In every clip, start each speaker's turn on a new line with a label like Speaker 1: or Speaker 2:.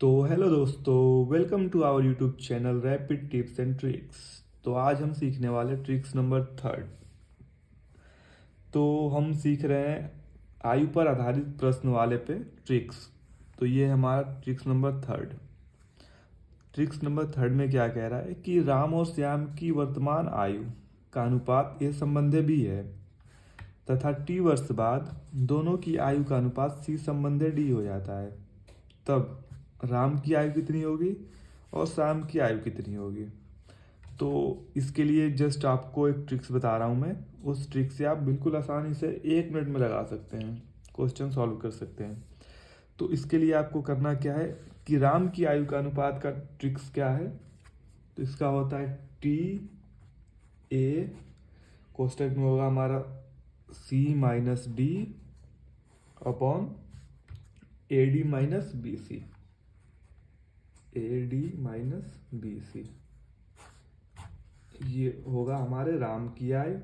Speaker 1: तो हेलो दोस्तों, welcome to our YouTube channel rapid tips and tricks. तो आज हम सीखने वाले ट्रिक्स नंबर 3। तो हम सीख रहे हैं आयु पर आधारित प्रश्न वाले पे ट्रिक्स। तो ये हमारा ट्रिक्स नंबर 3। ट्रिक्स नंबर 3 में क्या कह रहा है कि राम और श्याम की वर्तमान आयु का अनुपात ए संबंधी भी है तथा टी वर्ष बाद दोनों की आयु का अनुपात सी संबंधी डी हो जाता है। तब राम की आयु कितनी होगी और श्याम की आयु कितनी होगी। तो इसके लिए जस्ट आपको एक ट्रिक्स बता रहा हूँ मैं। उस ट्रिक से आप बिल्कुल आसानी से 1 मिनट में लगा सकते हैं, क्वेश्चन सॉल्व कर सकते हैं। तो इसके लिए आपको करना क्या है कि राम की आयु का अनुपात का ट्रिक्स क्या है। तो इसका होता है टी ए कोष्टक में होगा हमारा C minus D upon A D minus B C. A D minus B C ये होगा हमारे राम की आयु।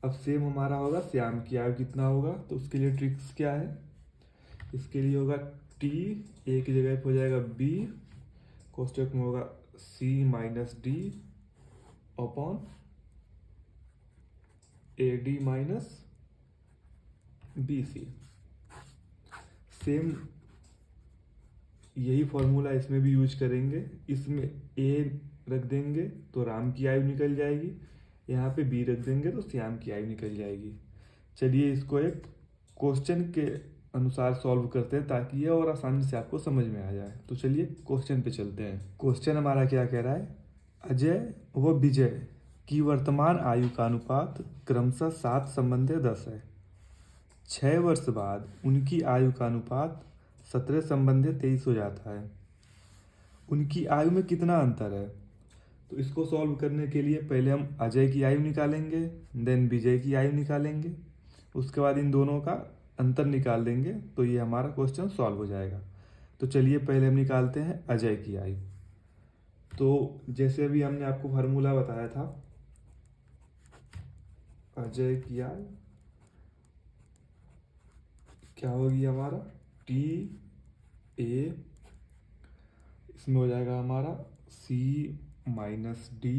Speaker 1: अब सेम हमारा होगा श्याम की आयु कितना होगा। तो उसके लिए ट्रिक्स क्या है, इसके लिए होगा टी ए की जगह पे हो जाएगा बी कोष्टक में होगा C minus D upon A D minus B C. Same यही फॉर्मूला इसमें भी यूज करेंगे। इसमें ए रख देंगे तो राम की आयु निकल जाएगी, यहाँ पे बी रख देंगे तो श्याम की आयु निकल जाएगी। चलिए इसको एक क्वेश्चन के अनुसार सॉल्व करते हैं ताकि ये और आसानी से आपको समझ में आ जाए। तो चलिए क्वेश्चन पे चलते हैं। क्वेश्चन हमारा क्या कह रहा है, अजय व विजय की वर्तमान आयु का अनुपात क्रमशः 7 संबंधी 10 है। 6 वर्ष बाद उनकी आयु का अनुपात 17 संबंधी 23 हो जाता है। उनकी आयु में कितना अंतर है। तो इसको सॉल्व करने के लिए पहले हम अजय की आयु निकालेंगे, देन विजय की आयु निकालेंगे, उसके बाद इन दोनों का अंतर निकाल देंगे तो ये हमारा क्वेश्चन सॉल्व हो जाएगा। तो चलिए पहले हम निकालते हैं अजय की आयु। तो जैसे अभी हमने आपको फार्मूला बताया था, अजय की आयु क्या होगी हमारा टी ए, इसमें हो जाएगा हमारा सी माइनस डी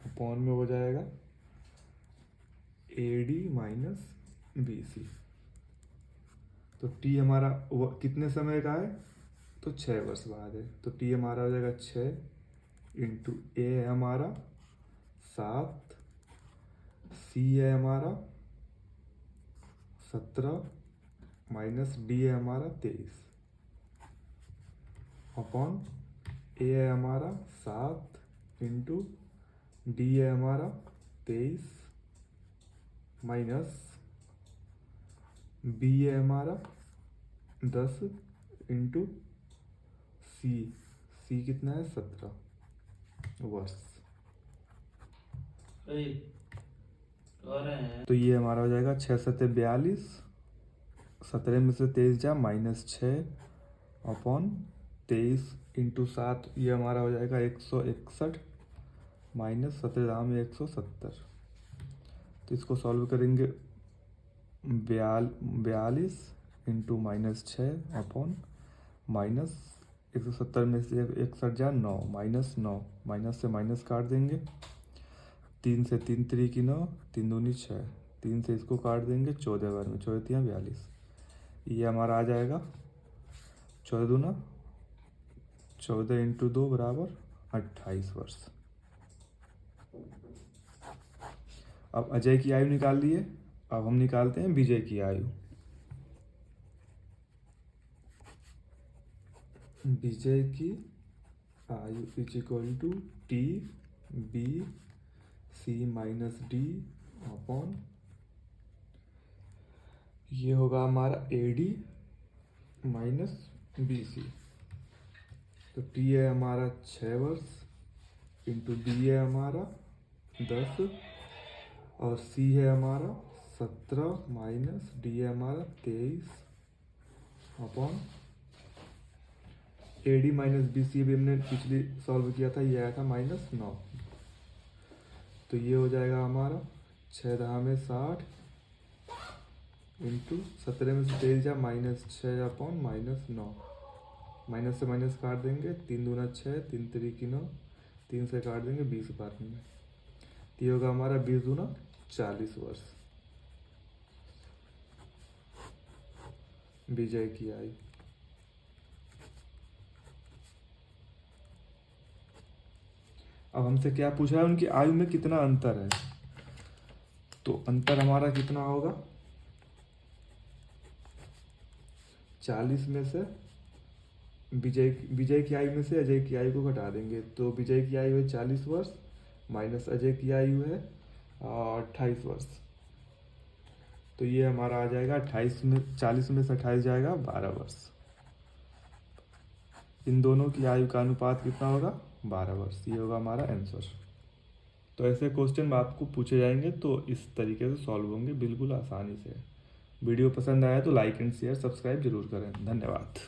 Speaker 1: अपॉन में हो जाएगा A D minus B C. तो टी हमारा कितने समय का है, तो 6 वर्ष बाद है। तो टी हमारा हो जाएगा 6 इंटू ए है हमारा 7, सी है हमारा 17 माइनस डी है हमारा 23 अपॉन ए है हमारा 7 इंटू डी है हमारा 23 माइनस बी है हमारा 10 इंटू सी कितना है 17 वर्ष। तो ये हमारा हो जाएगा 6 7 42, 17 में से 23 जा माइनस 6 अपॉन 23 इंटू 7, ये हमारा हो जाएगा 161 माइनस 17 में 170। तो इसको सॉल्व करेंगे 42 इंटू माइनस 6 अपॉन माइनस 170 में से 61 जा 9 माइनस 9, माइनस से माइनस काट देंगे, 3 से 3 3 की 9, 3 दूनी 6, 3 से इसको काट देंगे 14 बार में 14 3 42। ये हमारा आ जाएगा 14 दूना 14 इंटू 2 बराबर 28 वर्ष। अब अजय की आयु निकाल लिए, अब हम निकालते हैं विजय की आयु। विजय की आयु is equal to T B C minus D upon ये होगा हमारा A D minus B C. तो टी है हमारा 6 वर्ष इंटू बी है हमारा 10 और सी है हमारा 17 माइनस डी है हमारा 23 upon A D minus B C भी हमने पिछली सॉल्व किया था, ये आया था -9। तो ये हो जाएगा हमारा 6 दहा में 60 इंटू 17 में से 23 जा -6 अपॉन -9, माइनस से माइनस काट देंगे, 3 दूना 6, 3 तिरिकी 9, 3 से काट देंगे 20 बार में, तो ये होगा हमारा 20 दूना 40 वर्ष। विजय की आयु। अब हमसे क्या पूछा है, उनकी आयु में कितना अंतर है, तो अंतर हमारा कितना होगा, 40 में से विजय की आयु में से अजय की आयु को घटा देंगे, तो विजय की आयु है 40 वर्ष माइनस अजय की आयु है 28 वर्ष, तो ये हमारा आ जाएगा 28 में 40 में से 28 जाएगा 12 वर्ष। इन दोनों की आयु का अनुपात कितना होगा, 12 वर्ष। ये होगा हमारा आंसर। तो ऐसे क्वेश्चन आपको पूछे जाएंगे तो इस तरीके से सॉल्व होंगे बिल्कुल आसानी से। वीडियो पसंद आया तो लाइक एंड शेयर सब्सक्राइब जरूर करें। धन्यवाद।